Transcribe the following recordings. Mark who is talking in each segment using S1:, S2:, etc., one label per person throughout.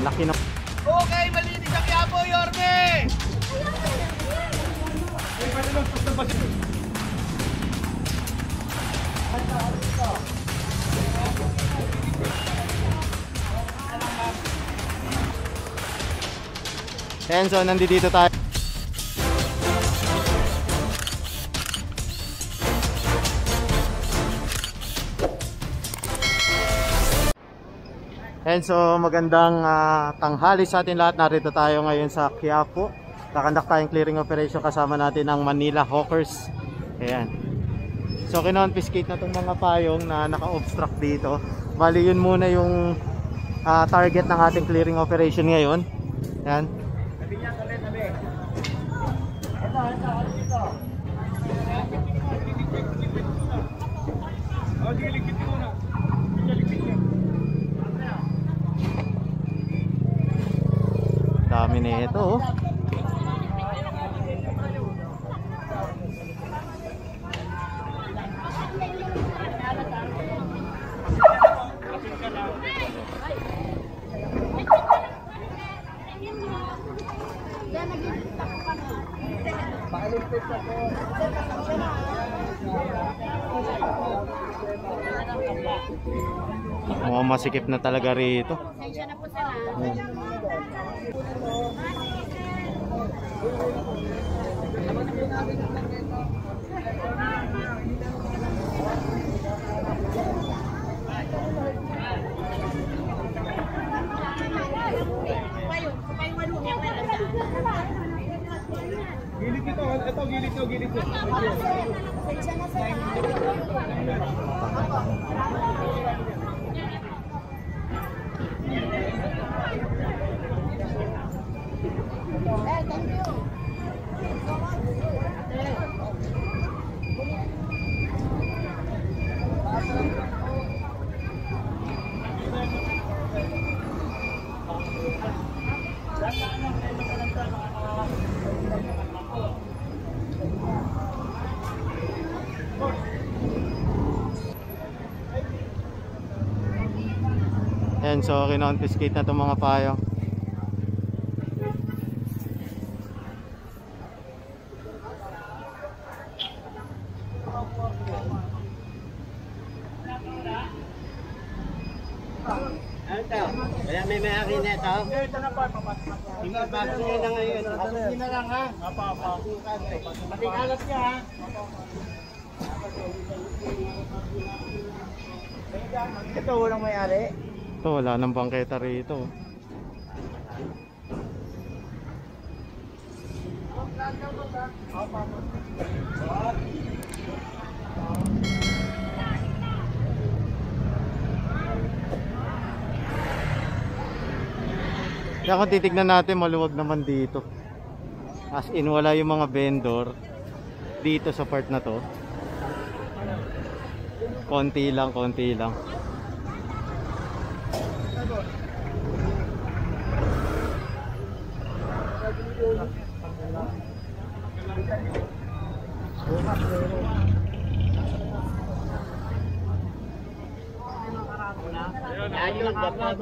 S1: Laki na.
S2: Okay, malinis ang Quiapo, Yorme!
S1: Ayan, so nandito tayo. And so magandang tanghali sa atin lahat. Narito tayo ngayon sa Quiapo. Kakandak tayong clearing operation kasama natin ang Manila Hawkers. Ayan. So kinonfiscate na itong mga payong na naka-obstruct dito. Bali yun muna yung target ng ating clearing operation ngayon. Ayan. Dami na ito oh. Masikip na talaga rito.
S2: Gilid ito, gilid ito.
S1: Ayan, so kinonfiscate na itong mga payong.
S2: Kaya may may-ari na ito. Ito na pa, hindi bago nyo na ngayon. Pasukin na lang ha. Pati kalat niya ha. Ito walang may-ari.
S1: Ito wala nang bangketa rito. Kaya kung titignan natin, maluwag naman dito. As in, wala yung mga vendor dito sa part na to. Konti lang, konti lang.
S2: Ayun, dapat.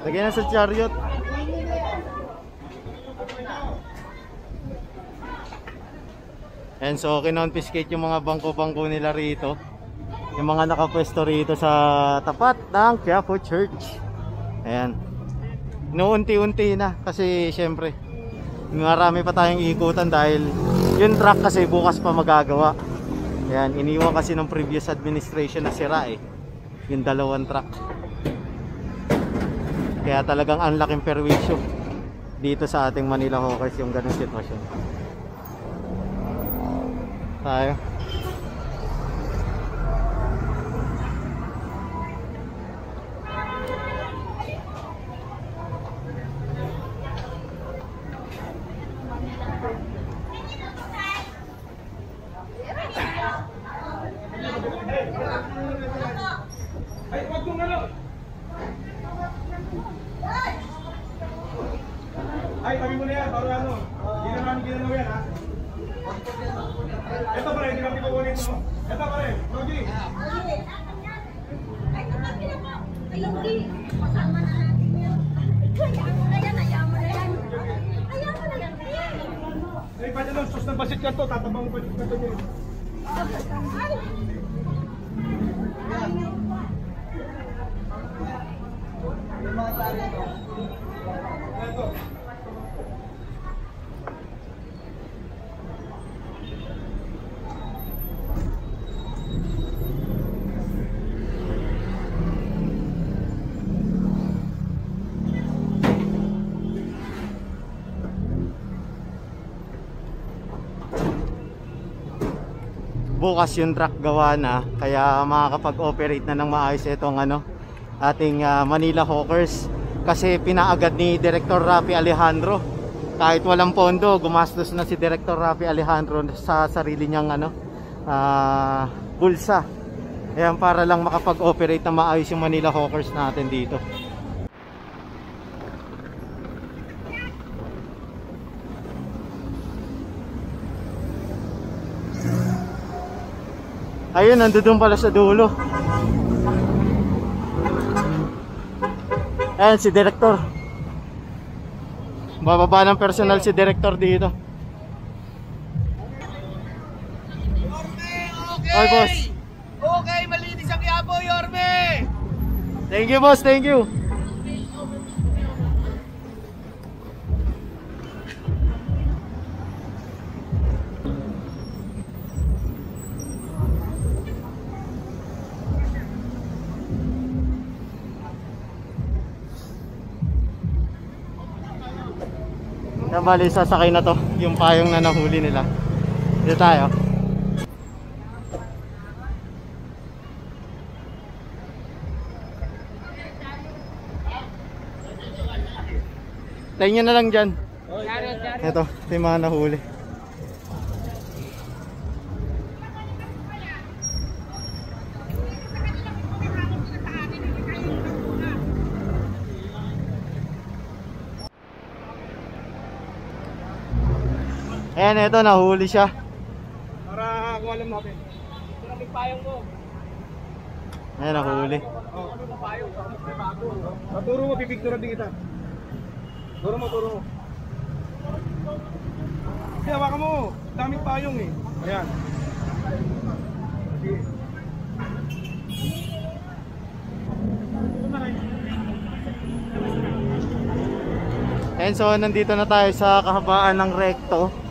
S1: Lagyan na sa chariot. And so kinonfiscate yung mga bangko-bangko nila rito. Yung mga nakapwesto rito sa tapat ng Quiapo Church. Ayan. Nuunti-unti na kasi syempre marami pa tayong ikutan dahil yung truck kasi bukas pa magagawa. Ayan, iniwan kasi ng previous administration na sira eh. Yung dalawang truck. Kaya talagang ang laking perwisyo dito sa ating Manila Hawkers yung ganung sitwasyon. Tayo.
S3: Ay, wag mong ano. Ay, tabi mo na yan, para ano. Hindi na namin ginanaw yan, ha? Ito pare, hindi namin kukunin mo. Ito pare, Rogi.
S4: Ay, tumabi na po. Ayun, di. Kasama na natin yan. Ayaw mo na yan, ayaw mo na yan. Ayaw mo na yan.
S3: Ay, pwede lang, sus ng basit ka to. Tatabang mo basit ka to niya.
S4: Ay!
S3: Ito.
S1: Bukas yung truck gawa na, kaya makakapag-operate na ng maayos itong ating Manila Hawkers, kasi pinaagad ni Director Rafi Alejandro. Kahit walang pondo, gumastos na si Director Rafi Alejandro sa sarili niyang bulsa. Ayan, para lang makapag-operate na maayos yung Manila Hawkers natin dito. Ayun, nandun pala sa dulo. Ayan, si Director. Bababa ng personal si Director dito.
S2: Okay!
S1: Ay, boss.
S2: Okay, malinis ang Quiapo, Yorme!
S1: Thank you, boss. Thank you. Yan, bali, sasakay na to yung payong na nahuli nila. Dito tayo. Tayo nyo na lang dyan. Ito yung mga nahuli. Ayan, ito, nahuli siya.
S3: Para kung alam natin.
S2: Ito na payong mo.
S1: Ayan, nahuli.
S3: Turo mo, pipicture din kita. Turo mo, turo mo. Kasi hawakan mo. Daming payong eh. Ayan. Sige.
S1: Ayan, so nandito na tayo sa kahabaan ng Recto.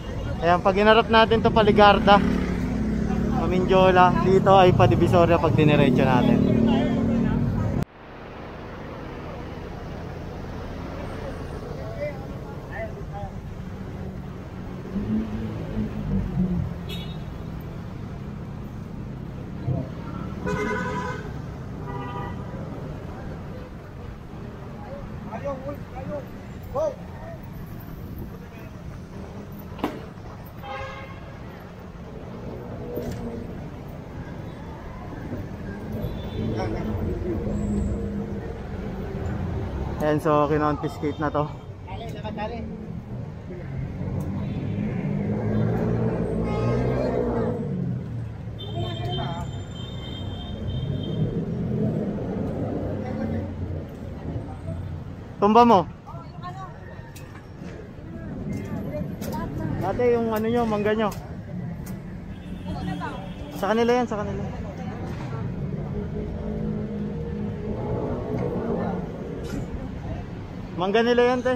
S1: Ayan, pag inarap natin to Paligarda, Mamindiola, dito ay pa Divisoria pag diniretso natin.
S3: Ayaw, ayaw. Go!
S1: Ayan, so kinonfiscate na to.
S2: Tali, nakatali.
S1: Tumba mo. Ate, yung ano nyo, mangga nyo. Sa kanila yan, sa kanila. Mangga nila yan, te.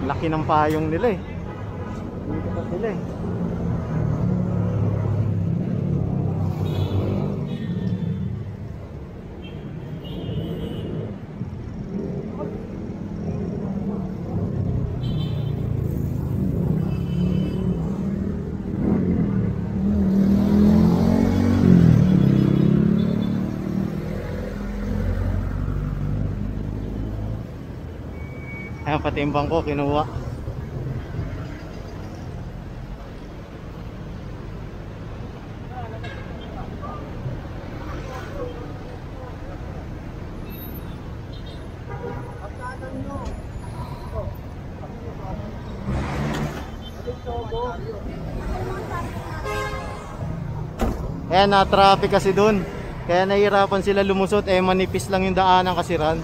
S1: Laki ng payong nila eh. Dito pa sila eh. Ayan, pati yung bangko kinuha. Ayan, na-traffic kasi dun. Kaya nahihirapan sila lumusot. Eh, manipis lang yung daanan kasi ran.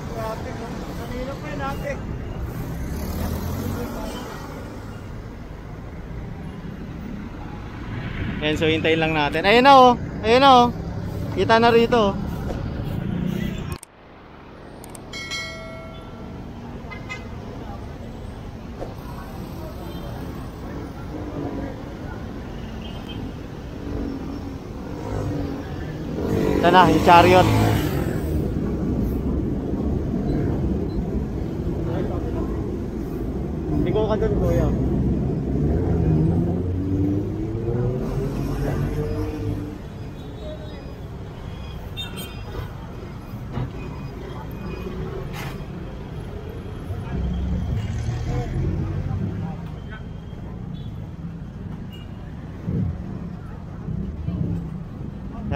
S1: Ayan, so hintayin lang natin. Ayun na oh. Ayun na oh. Kita na rito. Ito na, yung chariot. Ligo ka dun, kuya.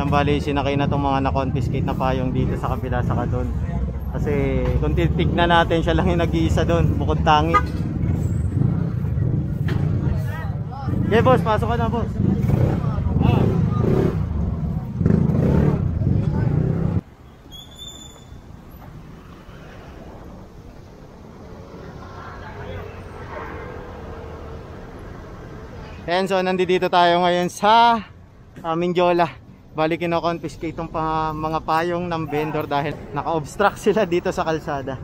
S1: Yan, bali sinakay na itong mga na-confiscate na payong dito sa kabila sa doon. Kasi kung titignan natin, siya lang yung nag-iisa doon, bukod tangi. Okay boss, pasok ka na boss. Yan, so nandito tayo ngayon sa Mindiola. Bali kino-confiscate itong mga payong ng vendor dahil naka-obstruct sila dito sa kalsada.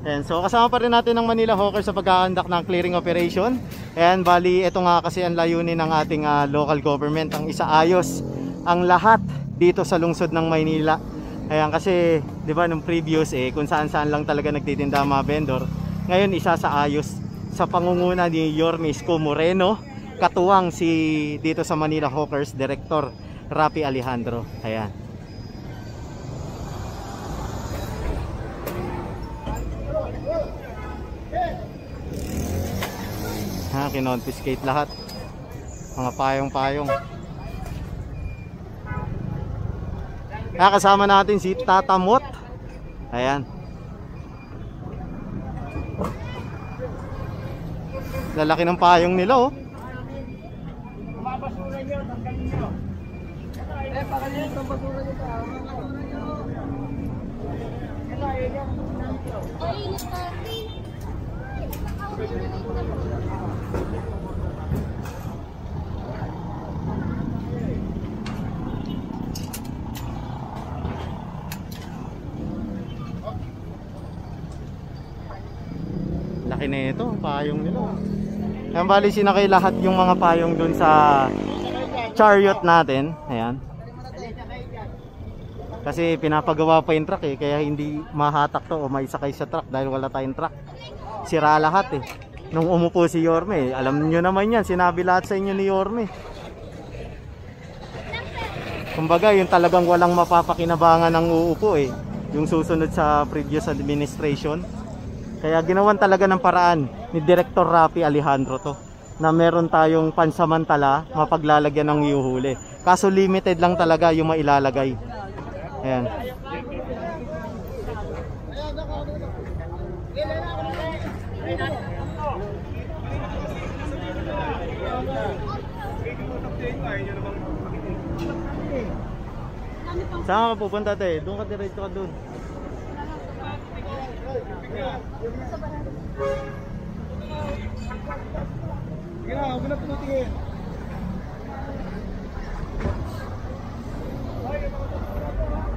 S1: Ayan, so kasama pa rin natin ng Manila Hawkers sa pag-aandak ng clearing operation. Ayan, bali ito nga kasi ang layunin ng ating local government, ang isaayos ang lahat dito sa lungsod ng Maynila. Ayan, kasi 'di ba nung previous kung saan-saan lang talaga nagtitinda mga vendor. Ngayon isa sa ayos sa pangunguna ni Yorme Isko Moreno, katuwang si dito sa Manila Hawkers Director Rapi Alejandro. Ayan. Ha, kinonfiscate lahat. Mga payong-payong. Kasama natin si Tata Mot. Ayan. Lalaki ng payong nila oh. Laki na ito, payong nila. Ayan, bali sinakay lahat yung mga payong dun sa chariot natin. Ayan. Kasi pinapagawa pa yung truck kaya hindi mahatak to o maisakay sa truck dahil wala tayong truck. Sira lahat Nung umupo si Yorme, alam niyo naman yan, sinabi lahat sa inyo ni Yorme. Kumbaga, yung talagang walang mapapakinabangan ng uupo yung susunod sa previous administration. Kaya ginawan talaga ng paraan ni Director Rapi Alejandro to, na meron tayong pansamantala mapaglalagyan ng iuhuli. Kaso limited lang talaga yung mailalagay. Ayan. Saan ka pupunta te? Doon ka diretso ka doon.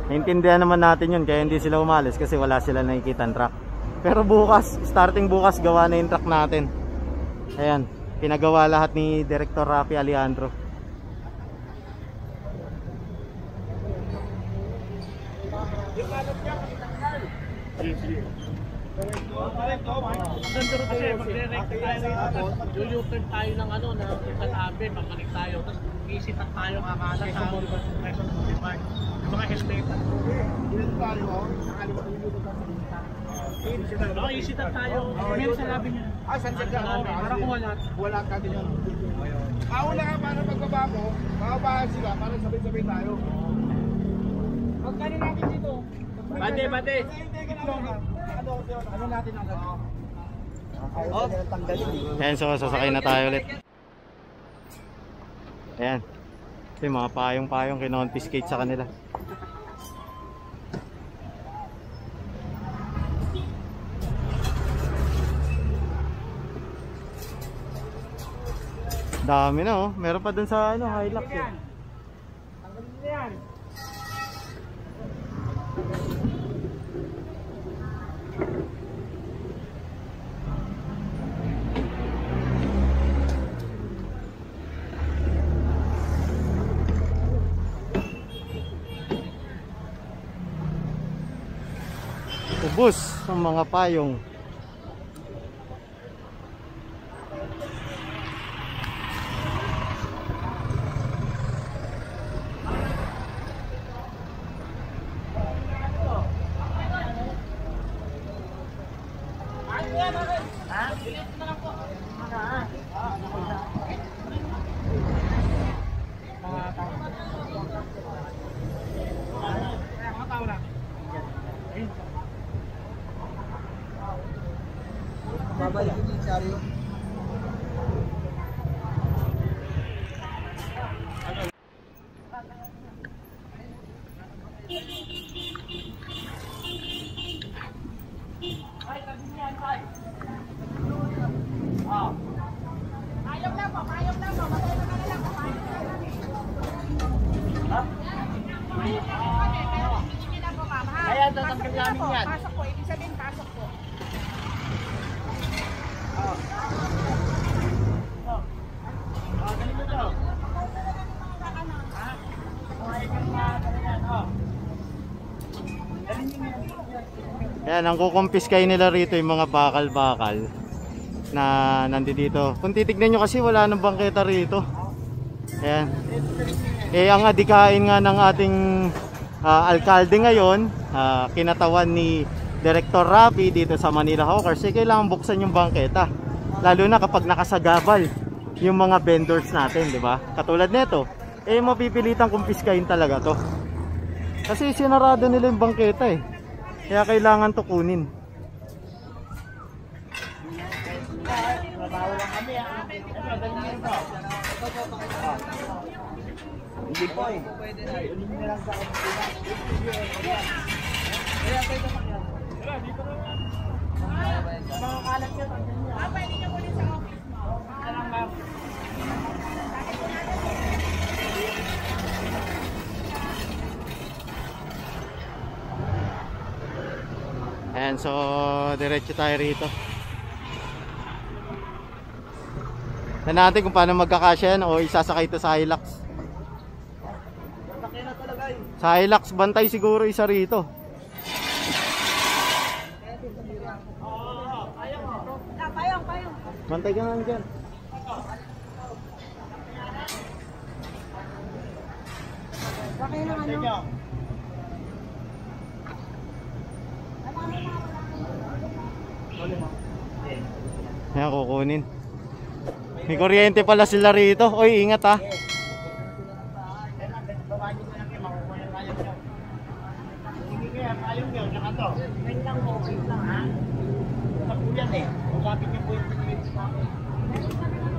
S1: Naintindihan naman natin yun, kaya hindi sila umalis kasi wala sila nakikita ng truck. Pero bukas, starting bukas, gawa na yung truck natin. Ayan, pinagawa lahat ni Director Rapi Alejandro.
S2: Kasi magre-recto tayo, lulutan tayo ng ng katabi, pabalik tayo, tapos isitan tayo kakala sa Quezon Boulevard. Yung mga estates. Dito tayo, nakalimutan yung
S3: Makikisita tayo. Meron sa labi niya. Ah, saan siya ka? Para kuha lahat. Wala ka din yun. Mauna ka para pagbaba mo, makabahan sila para sabay-sabay tayo. Magkano natin dito? Bate. Ano natin ang gano'n?
S1: Ayan, so sasakay na tayo ulit. Ayan. Ito yung mga payong-payong kinonfiscate sa kanila. Dami na oh. Meron pa dun sa ano, Hilux eh. Ubus ang mga payong.
S2: Kaya tatanggal namin yan.
S4: Pasok po, ibig sabihin pasok po.
S2: Galing mo to.
S1: Ayan, ang kukumpiskay nila rito yung mga bakal-bakal na nandito. Kung titignan nyo kasi wala nang bangketa rito. Ayan. Eh, ang adikain nga ng ating alkalde ngayon, kinatawan ni Director Rafi dito sa Manila Hawkers, eh, kailangan buksan yung bangketa. Lalo na kapag nakasagabal yung mga vendors natin, di ba? Katulad nito, eh mapipilitang kumpiskahin talaga to. Kasi sinarado nila yung bangketa eh. Kaya kailangan to kunin.
S2: Hindi po eh. Unin nyo lang sa opisina. Mga kalat nyo.
S4: Pwede niyo kunin sa office mo.
S1: Ayan, so diretso tayo rito. Tignan natin kung paano magkakasya yan o isasakay ito sa Hilux. Sa Hilux, bantay siguro isa rito.
S4: Payong.
S1: Bantay ka nga dyan.
S4: Bakit lang ano?
S1: Ayan, kukunin. May kuryente pala sila rito. Oy, ingat ha.
S2: Payong nyo, naka to. Wait lang po, ha? Sa kuyan eh. Usapin nyo po yung pinigil sa akin.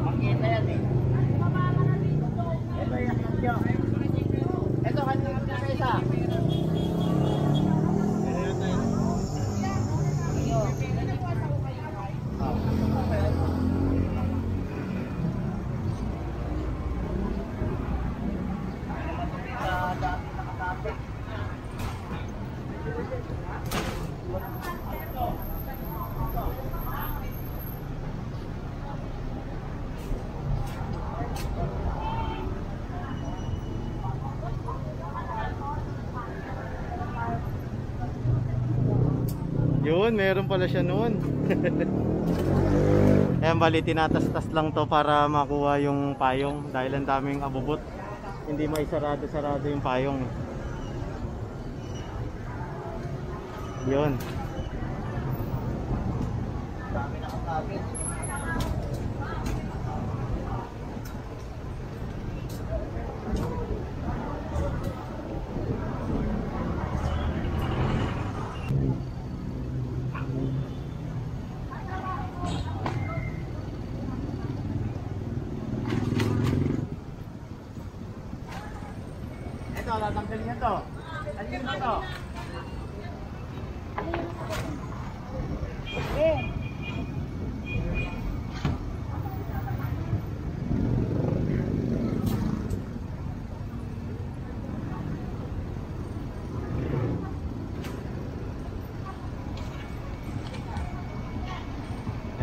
S2: Makita yan eh. Ito yung nyo. Ito, kanina na sa isa.
S1: Yun, meron pala siya noon. Ayan, bali tinatas-tas lang to para makuha yung payong dahil ang daming abubot. Hindi maisarado-sarado yung payong. Yun.
S2: Ito, tatanggalin niya to. Alin mo to?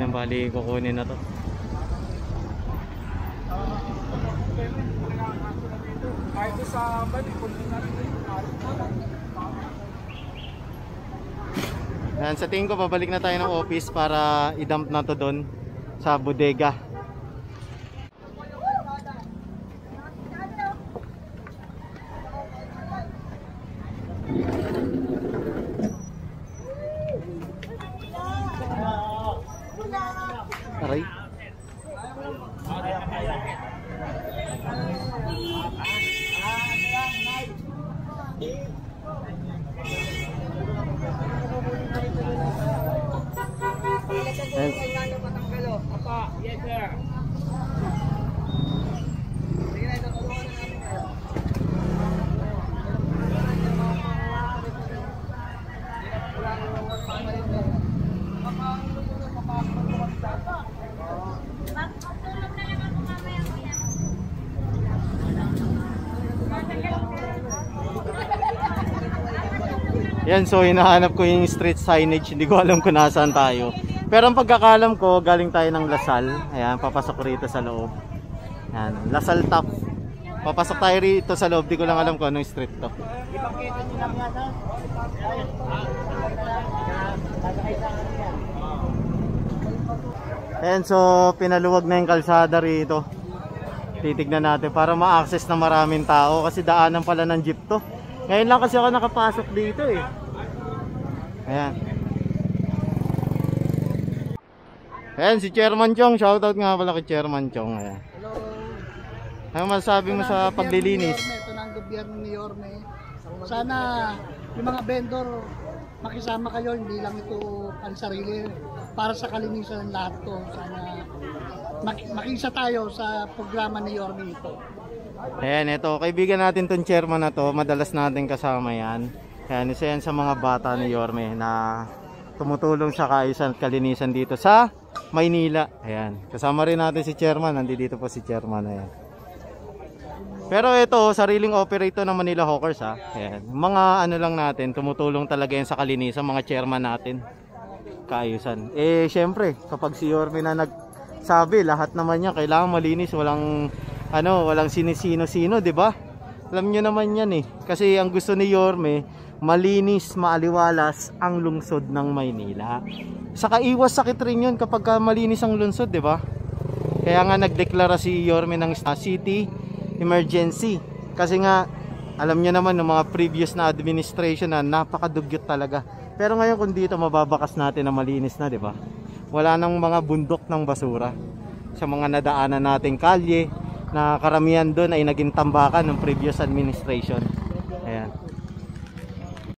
S1: Ayan, bali kukunin na to.
S3: Kahit sa bali, kunin na rin yung
S1: Ayan, sa tingin ko babalik na tayo ng office para i-dump na to doon sa bodega. Aray.
S2: Yes, sir.
S4: Magpapulong na lang ako mamaya, kuya.
S1: Yan, so hinahanap ko yung street signage. Hindi ko alam kung nasaan tayo. Pero ang pagkakalam ko, galing tayo ng Lasal. Ayan, papasok rito sa loob. Ayan, Lasal Top. Papasok tayo rito sa loob. Di ko lang alam kung anong street to.
S2: Ipakita nyo lang yan, ha? Sasakay sa akin yan.
S1: Ayan, so pinaluwag na yung kalsada rito. Titignan natin para ma-access na maraming tao. Kasi daanan pala ng jeep to. Ngayon lang kasi ako nakapasok dito eh. Ayan. Ayan, si Chairman Chong. Shoutout nga pala kay Chairman Chong. Ayan.
S3: Hello.
S1: Ano masasabi mo sa paglilinis?
S3: Ito na ang gobyerno ni Yorme. Sana yung mga vendor makisama kayo, hindi lang ito pansarili. Para sa kalinisan ng lahat to. Sana makisa tayo sa programa ni Yorme ito.
S1: Ayan, ito. Kaibigan natin tong chairman na to. Madalas natin kasama yan. Ayan, isa yan sa mga bata ni Yorme na tumutulong sa kaayusan at kalinisan dito sa Maynila. Ayan. Kasama rin natin si chairman. Nandito po si chairman. Ayan. Pero ito, sariling operator ng Manila Hawkers ha. Ayan. Mga ano lang natin, tumutulong talaga yan sa kalinisan. Mga chairman natin. Kaayusan. Eh, syempre, kapag si Yorme na nagsabi, lahat naman yan, kailangan malinis. Walang sinisino-sino, 'di ba? Alam niyo naman 'yan eh. Kasi ang gusto ni Yorme, malinis, maaliwalas ang lungsod ng Maynila. Saka iwas sakit rin 'yun kapag malinis ang lungsod, 'di ba? Kaya nga nagdeklara si Yorme ng city emergency. Kasi nga alam niyo naman ng mga previous na administration na napakadugyot talaga. Pero ngayon kung dito mababakas natin na malinis na, 'di ba? Wala nang mga bundok ng basura sa mga nadaanan nating kalye na karamihan doon ay naging tambakan ng previous administration. Ayan.